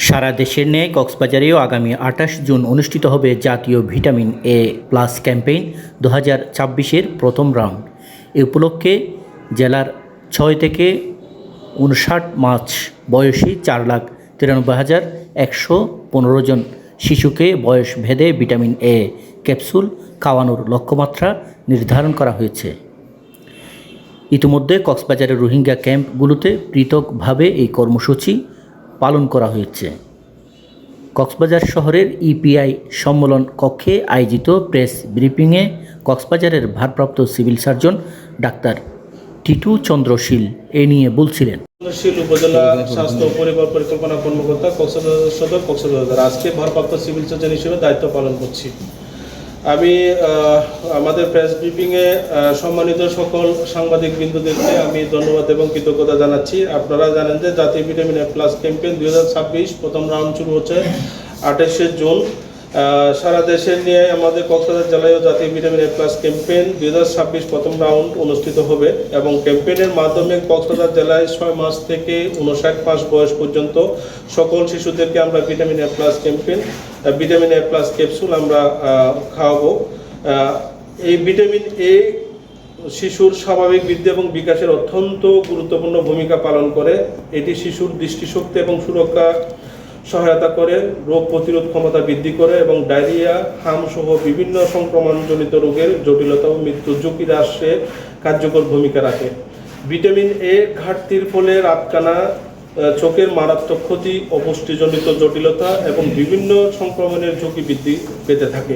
সারা দেশের ন্যায় কক্সবাজারেও আগামী ২৮ জুন অনুষ্ঠিত হবে জাতীয় ভিটামিন এ প্লাস ক্যাম্পেইন ২০২৬-এর প্রথম রাউন্ড। এ উপলক্ষে জেলার ৬ থেকে ৫৯ মাস বয়সী ৪,৯৩,১১৫ জন শিশুকে বয়স ভেদে ভিটামিন এ ক্যাপসুল খাওয়ানোর লক্ষ্যমাত্রা নির্ধারণ করা হয়েছে। ইতিমধ্যে কক্সবাজারের রোহিঙ্গা ক্যাম্পগুলোতে পৃথকভাবে এই কর্মসূচি পালন করা হয়েছে। কক্সবাজার শহরের ইপিআই সম্মেলন কক্ষে আয়োজিত প্রেস ব্রিফিংয়ে কক্সবাজারের ভারপ্রাপ্ত সিভিল সার্জন ডাক্তার টিটু চন্দ্র শীল এ নিয়ে বলছিলেন। উপজেলা স্বাস্থ্য পরিবার পরিকল্পনা কর্মকর্তা কক্সবাজার সদর কক্সবাজার আজকে ভারপ্রাপ্ত সিভিল সার্জন হিসেবে দায়িত্ব পালন করছি। আমি আমাদের প্রেস ব্রিফিংয়ে সম্মানিত সকল সাংবাদিক বিন্দুদেরকে আমি ধন্যবাদ এবং কৃতজ্ঞতা জানাচ্ছি। আপনারা জানেন যে জাতীয় ভিটামিন এ প্লাস ক্যাম্পেইন ২০২৬ প্রথম রাউন্ড শুরু হচ্ছে ২৮শে জুন। সারা দেশের নিয়ে আমাদের কক্সবাজার জেলায়ও জাতীয় ভিটামিন এ প্লাস ক্যাম্পেইন ২০২৬ প্রথম রাউন্ড অনুষ্ঠিত হবে এবং ক্যাম্পেইনের মাধ্যমে কক্সবাজার জেলায় ৬ মাস থেকে ৫৯ মাস বয়স পর্যন্ত সকল শিশুদেরকে আমরা vitamin A plus vitamin A plus capsule আমরা খাওয়াবো। এই ভিটামিন এ শিশুর স্বাভাবিক বৃদ্ধি এবং বিকাশের অত্যন্ত গুরুত্বপূর্ণ ভূমিকা পালন করে। এটি শিশুর দৃষ্টিশক্তি এবং সুরক্ষা সহায়তা করে, রোগ প্রতিরোধ ক্ষমতা বৃদ্ধি করে এবং ডায়রিয়া, হাম সহ বিভিন্ন সংক্রমণজনিত রোগের জটিলতা ও মৃত্যুর ঝুঁকি হ্রাসে কার্যকর ভূমিকা রাখে। ভিটামিন এ ঘাটতির ফলে রাতকানা, চোখের মারাত্মক ক্ষতি, অপুষ্টিজনিত জটিলতা এবং বিভিন্ন সংক্রমণের ঝুঁকি বৃদ্ধি পেতে থাকে।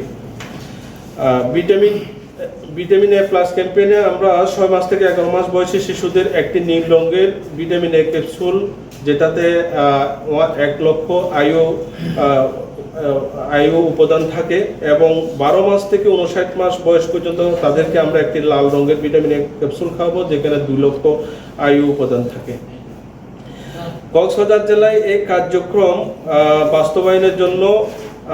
ভিটামিন এ প্লাস ক্যাম্পেইনে আমরা ৬ মাস থেকে ১১ মাস বয়সী শিশুদের একটি নীল রঙের ভিটামিন এ ক্যাপসুল, যেটাতে ১ লক্ষ আয়ু উপাদান থাকে এবং ১২ মাস থেকে ৫৯ মাস বয়স পর্যন্ত তাদেরকে আমরা একটি লাল রঙের ভিটামিন এ ক্যাপসুল খাওয়াবো, যেখানে ২ লক্ষ আয়ু উপাদান থাকে। কক্সবাজার জেলায় এই কার্যক্রম বাস্তবায়নের জন্য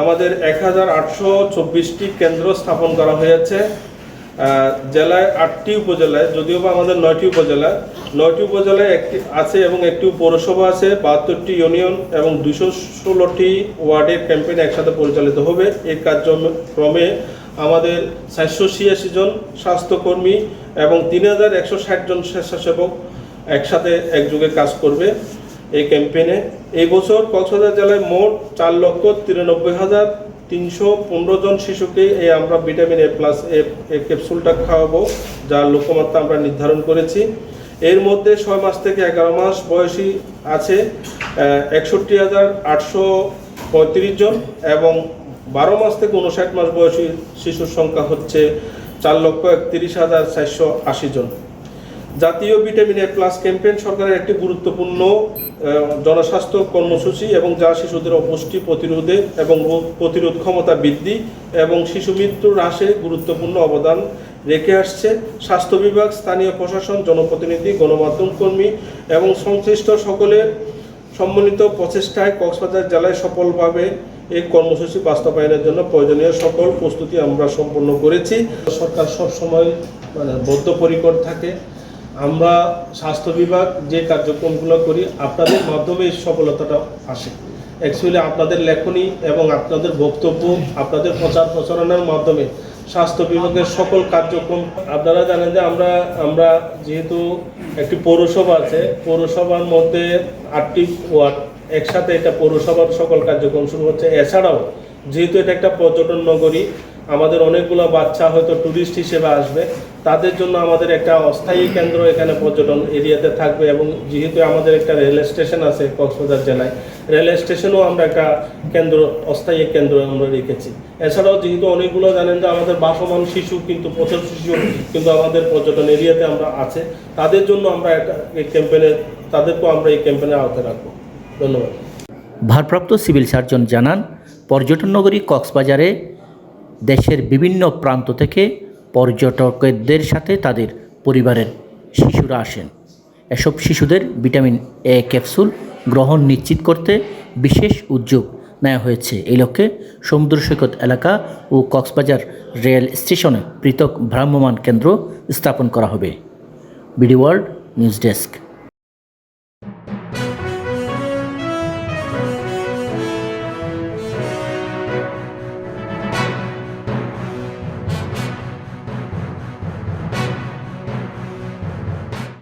আমাদের ১,৮২৪টি কেন্দ্র স্থাপন করা হয়েছে। জেলায় ৮টি উপজেলায়, যদিও বা আমাদের 9টি উপজেলায় একটি আছে এবং একটি পৌরসভা আছে, ৭২টি ইউনিয়ন এবং ২১৬টি ওয়ার্ডের ক্যাম্পেইন একসাথে পরিচালিত হবে। এই কার্যক্রমে আমাদের ৪৮৬ জন স্বাস্থ্যকর্মী এবং ৩,১৬০ জন স্বেচ্ছাসেবক একসাথে একযোগে কাজ করবে এই ক্যাম্পেইনে। এই বছর কক্সবাজার জেলায় মোট ৪,৯৩,৩১৫ জন শিশুকে আমরা ভিটামিন এ প্লাস এ ক্যাপসুলটা খাওয়াবো, যার লক্ষ্যমাত্রা আমরা নির্ধারণ করেছি। এর মধ্যে ৬ মাস থেকে ১১ মাস বয়সী আছে ৬১,৮৩৫ জন এবং ১২ মাস থেকে ৫৯ মাস বয়সী শিশুর সংখ্যা হচ্ছে ৪,৩১,৪৮০ জন। জাতীয় ভিটামিন এ প্লাস ক্যাম্পেইন সরকারের একটি গুরুত্বপূর্ণ জনস্বাস্থ্য কর্মসূচি এবং যা শিশুদের অপুষ্টি প্রতিরোধে এবং রোগ প্রতিরোধ ক্ষমতা বৃদ্ধি এবং শিশু মৃত্যু হ্রাসে গুরুত্বপূর্ণ অবদান রেখে আসছে। স্বাস্থ্য বিভাগ, স্থানীয় প্রশাসন, জনপ্রতিনিধি, গণমাধ্যম কর্মী এবং সংশ্লিষ্ট সকলের সম্মিলিত প্রচেষ্টায় কক্সবাজার জেলায় সফলভাবে এই কর্মসূচি বাস্তবায়নের জন্য প্রয়োজনীয় সকল প্রস্তুতি আমরা সম্পন্ন করেছি। সরকার সবসময় বদ্ধপরিকর থাকে। আমরা স্বাস্থ্য বিভাগ যে কার্যক্রমগুলো করি আপনাদের মাধ্যমে এই সফলতাটা আসে। অ্যাকচুয়ালি আপনাদের লেখনী এবং আপনাদের বক্তব্য, আপনাদের প্রচার প্রচারণার মাধ্যমে স্বাস্থ্য বিভাগের সকল কার্যক্রম, আপনারা জানেন যে আমরা যেহেতু একটি পৌরসভা আছে, পৌরসভার মধ্যে ৮টি ওয়ার্ড, একসাথে এটা পৌরসভার সকল কার্যক্রম শুরু হচ্ছে। এছাড়াও যেহেতু এটা একটা পর্যটন নগরী, আমাদের অনেকগুলো বাচ্চা হয়তো ট্যুরিস্ট হিসেবে আসবে, তাদের জন্য আমাদের একটা অস্থায়ী কেন্দ্র এখানে পর্যটন এরিয়াতে থাকবে এবং যেহেতু আমাদের একটা রেল স্টেশন আছে কক্সবাজার জেলায়, রেল স্টেশনও আমরা একটা অস্থায়ী কেন্দ্র আমরা রেখেছি। এছাড়াও যেহেতু অনেকগুলো জানেন যে আমাদের বাসমান শিশু কিন্তু পথের শিশু কিন্তু আমাদের পর্যটন এরিয়াতে আমরা আছে, তাদের জন্য আমরা তাদেরকেও আমরা এই ক্যাম্পেইনের আওতায় রাখবো। ধন্যবাদ। ভারপ্রাপ্ত সিভিল সার্জন জানান, পর্যটন নগরী কক্সবাজারে দেশের বিভিন্ন প্রান্ত থেকে পর্যটকদের সাথে তাদের পরিবারের শিশুরা আসেন। এসব শিশুদের ভিটামিন এ ক্যাপসুল গ্রহণ নিশ্চিত করতে বিশেষ উদ্যোগ নেওয়া হয়েছে। এই লক্ষ্যে সমুদ্র সৈকত এলাকা ও কক্সবাজার রেল স্টেশনে পৃথক ভ্রাম্যমাণ কেন্দ্র স্থাপন করা হবে। BD world news desk.